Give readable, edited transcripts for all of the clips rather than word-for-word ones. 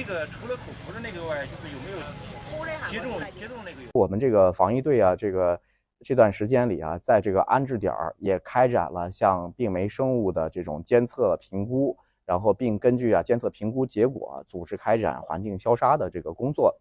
个除了口服的那个外，就是有没有接种那个？我们这个防疫队啊，这段时间里啊，在这个安置点也开展了像病媒生物的这种监测评估，然后并根据监测评估结果，组织开展环境消杀的这个工作，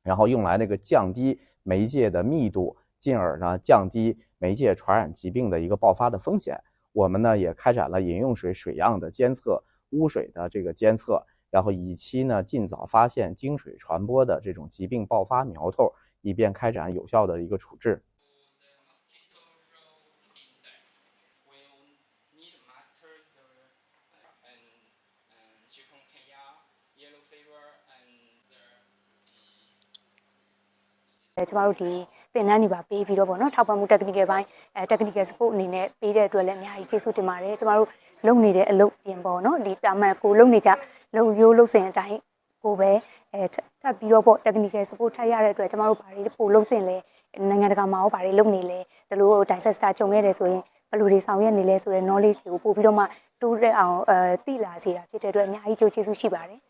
然后用来降低媒介的密度，进而呢降低媒介传染疾病的一个爆发的风险。我们呢也开展了饮用水水样的监测、污水的这个监测，然后以期呢尽早发现经水传播的这种疾病爆发苗头，以便开展有效的一个处置。ကျမတို့ဒီသင်တန်းတွေပါပေးပြီးတော့ပေါ့နော်ထောက်ပံ့မှု technical ပိုင်းtechnical support အနေနဲ့ပေးတဲ့အတွက်လည်းအများကြီးကျေးဇူးတင်ပါတယ်ကျမတို့လုပ်နေတဲ့အလုပ်ပြင်ပေါ့နော်ဒီတာမန်ကိုလုပ်နေကြလုပ်ရိုးလုပ်စဉ်အတိုင်းကိုပဲထပ်ပြီးတော့ပေါ့ technical support ထပ်ရတဲ့အတွက်ကျမတို့ဘာတွေပို့လုပ်တင်လဲနိုင်ငံတကာမှာရောဘာတွေလုပ်နေလဲဒီလို disaster ကြုံခဲ့တယ်ဆိုရင်ဘယ်လိုတွေဆောင်ရွက်နေလဲဆိုတဲ့ knowledge တွေကိုပို့ပြီးတော့မှတိုးတက်အောင်သိလာစေတာဖြစ်တဲ့အတွက်အများကြီးကျေးဇူးရှိပါတယ်